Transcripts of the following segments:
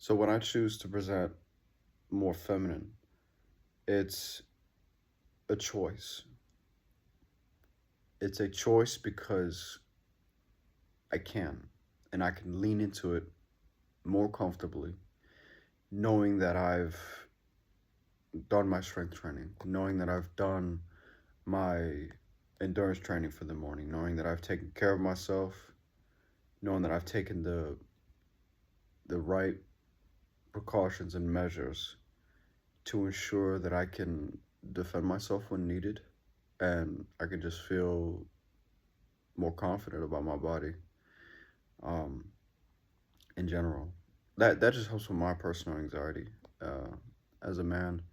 So when I choose to present more feminine, it's a choice. It's a choice because I can, and I can lean into it more comfortably, knowing that I've done my strength training, knowing that I've done my endurance training for the morning, knowing that I've taken care of myself, knowing that I've taken the right precautions and measures to ensure that I can defend myself when needed, and I can just feel more confident about my body um, in general. That just helps with my personal anxiety. As a man,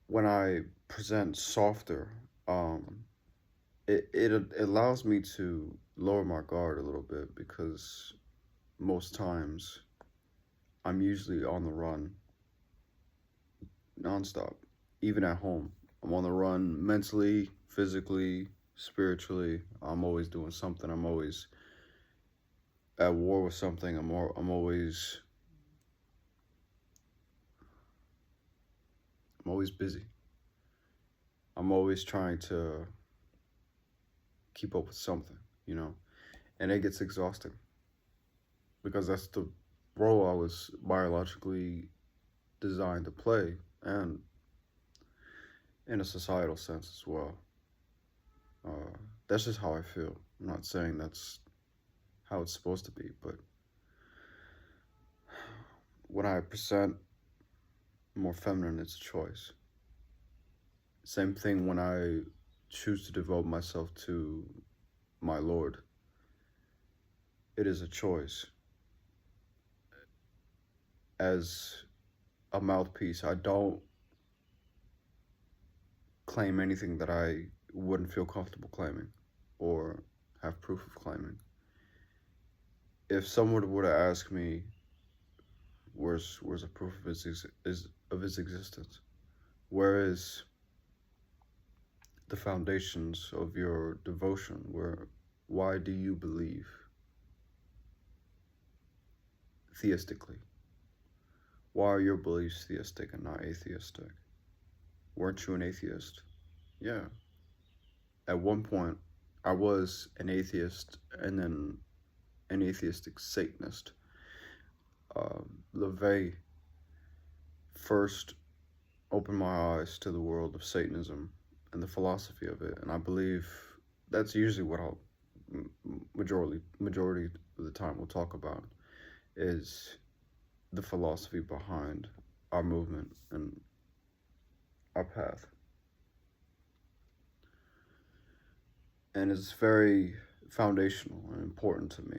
when I present softer, um, it allows me to lower my guard a little bit because most times I'm usually on the run nonstop, even at home. I'm on the run mentally, physically, spiritually. I'm always doing something. I'm always at war with something. I'm always busy. I'm always trying to keep up with something, you know, and it gets exhausting because that's the role I was biologically designed to play, and in a societal sense as well. That's just how I feel. I'm not saying that's how it's supposed to be, but when I present more feminine, it's a choice. Same thing when I choose to devote myself to my Lord. It is a choice. As a mouthpiece, I don't claim anything that I wouldn't feel comfortable claiming or have proof of claiming. If someone were to ask me, where's a proof of his existence? Where is the foundations of your devotion? Why do you believe theistically? Why are your beliefs theistic and not atheistic? Weren't you an atheist? Yeah. At one point, I was an atheist and then an atheistic Satanist. LaVey first opened my eyes to the world of Satanism and the philosophy of it, and I believe that's usually what I'll majority of the time we'll talk about is the philosophy behind our movement and our path. And it's very foundational and important to me.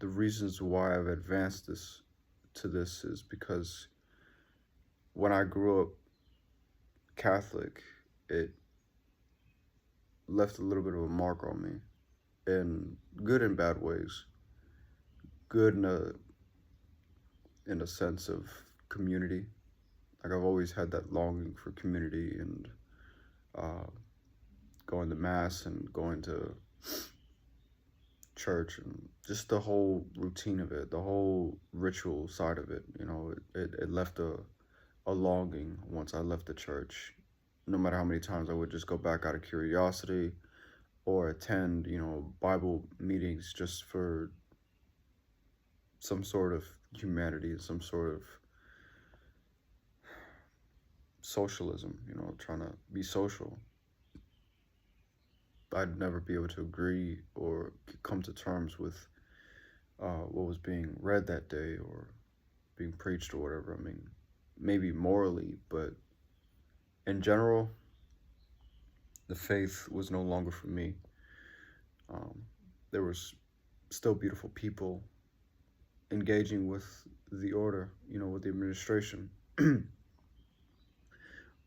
The reasons why I've advanced this is because when I grew up Catholic, it left a little bit of a mark on me in good and bad ways. Good in a sense of community. Like I've always had that longing for community and uh, going to mass and going to church and just the whole routine of it, the whole ritual side of it. You know, it left a longing once I left the church. No matter how many times I would just go back out of curiosity or attend, Bible meetings just for some sort of humanity, some sort of socialism, trying to be social. I'd never be able to agree or come to terms with what was being read that day or being preached or whatever. I mean, maybe morally, but in general, the faith was no longer for me. There was still beautiful people engaging with the order, with the administration.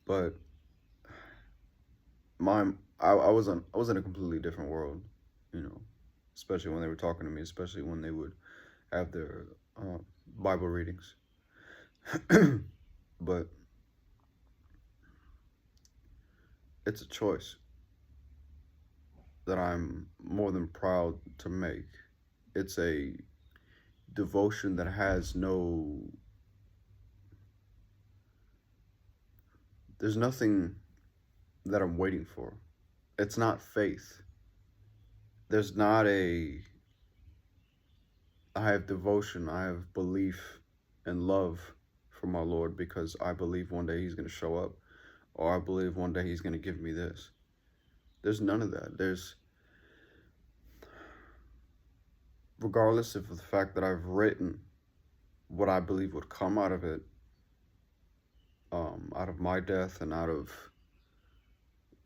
But I was in a completely different world, you know, especially when they were talking to me, especially when they would have their Bible readings. But it's a choice that I'm more than proud to make. It's a devotion that has no, there's nothing that I'm waiting for. It's not faith. There's not a, I have devotion, I have belief and love for my Lord because I believe one day he's going to show up, or I believe one day he's going to give me this. There's none of that. There's, regardless of the fact that I've written what I believe would come out of it, out of my death and out of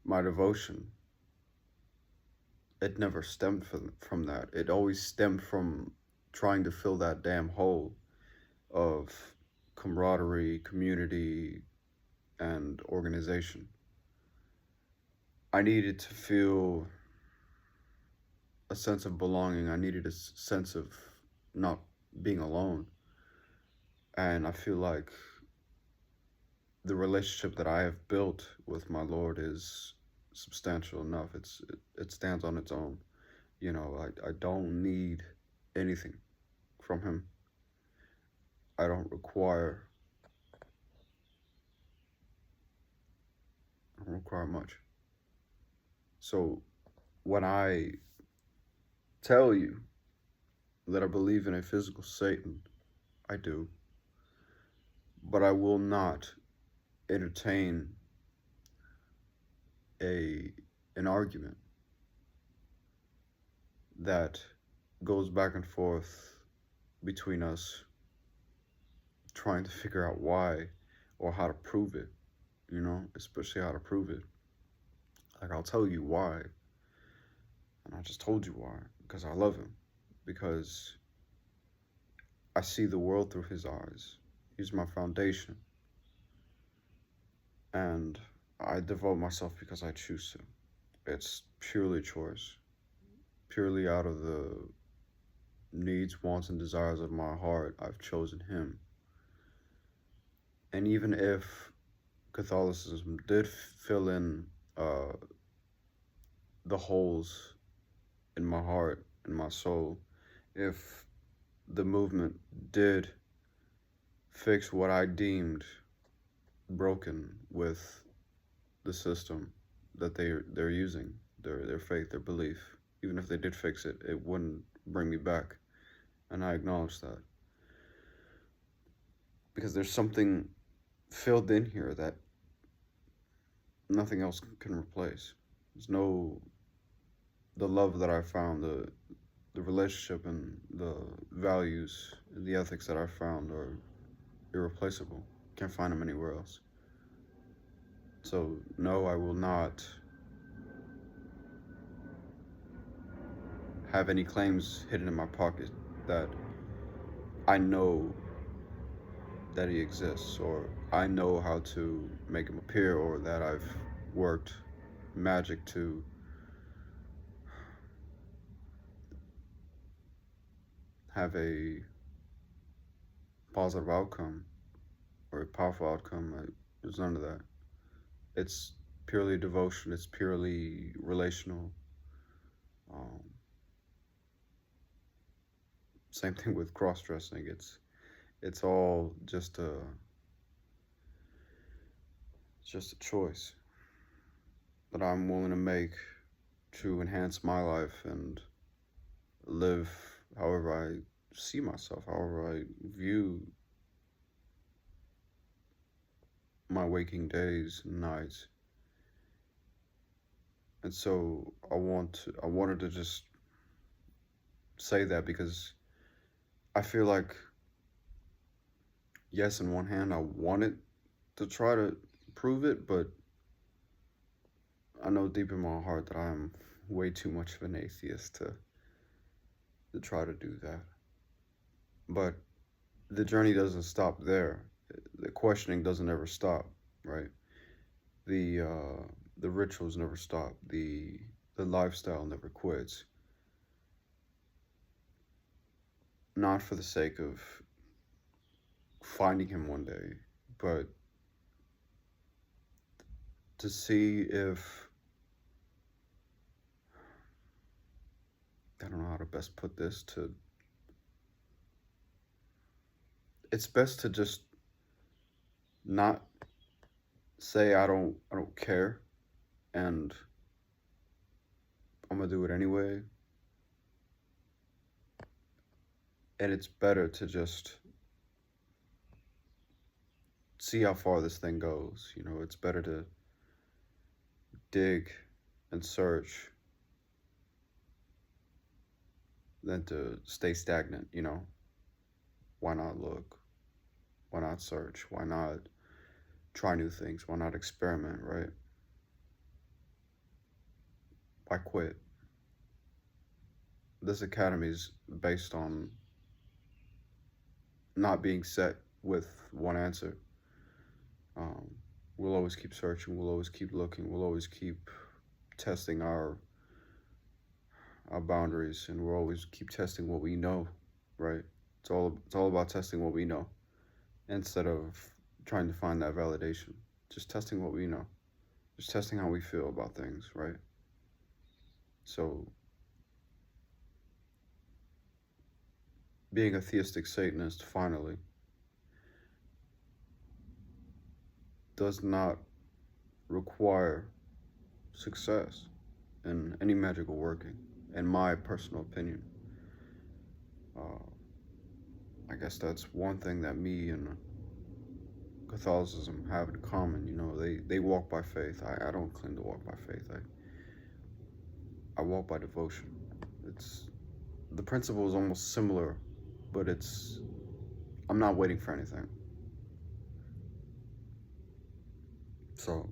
my devotion, it never stemmed from that. It always stemmed from trying to fill that damn hole of camaraderie, community, and organization. I needed to feel a sense of belonging. I needed a sense of not being alone. And I feel like the relationship that I have built with my Lord is substantial enough. It stands on its own. You know, I don't need anything from him. I don't require much. So when I tell you that I believe in a physical Satan, I do. But I will not entertain an argument that goes back and forth between us trying to figure out why or how to prove it, you know, especially how to prove it. Like, I'll tell you why, and I just told you why, because I love him, because I see the world through his eyes. He's my foundation, and I devote myself because I choose to. It's purely choice, purely out of the needs, wants, and desires of my heart. I've chosen him. And even if Catholicism did fill in the holes in my heart, in my soul, if the movement did fix what I deemed broken with the system that they're using, their faith, their belief, even if they did fix it, it wouldn't bring me back. And I acknowledge that. Because there's something filled in here that nothing else can replace. There's no, the love that I found, the relationship and the values and the ethics that I found are irreplaceable. Can't find them anywhere else. So no, I will not have any claims hidden in my pocket that I know that he exists, or I know how to make him appear, or that I've worked magic to have a positive outcome or a powerful outcome. There's none of that. It's purely devotion. It's purely relational. Same thing with cross-dressing. It's all just a choice that I'm willing to make to enhance my life and live however I see myself, however I view my waking days and nights. And so I wanted to just say that, because I feel like, yes, on one hand, I wanted to try to prove it, but I know deep in my heart that I'm way too much of an atheist to try to do that. But the journey doesn't stop there. The questioning doesn't ever stop, right? The rituals never stop. The lifestyle never quits. Not for the sake of finding him one day, but to see if I don't know how to best put this. It's best to just not say I don't care, and I'm gonna do it anyway. And it's better to just see how far this thing goes. It's better to dig and search than to stay stagnant. Why not look? Why not search? Why not try new things? Why not experiment, right? Why quit? This academy is based on not being set with one answer. We'll always keep searching. We'll always keep looking. We'll always keep testing our boundaries, and we'll always keep testing what we know, right? It's all about testing what we know instead of trying to find that validation. Just testing what we know. Just testing how we feel about things, right? So being a theistic Satanist finally does not require success in any magical working, in my personal opinion. I guess that's one thing that me and Catholicism have in common. They walk by faith. I don't claim to walk by faith. I walk by devotion. The principle is almost similar, but I'm not waiting for anything. So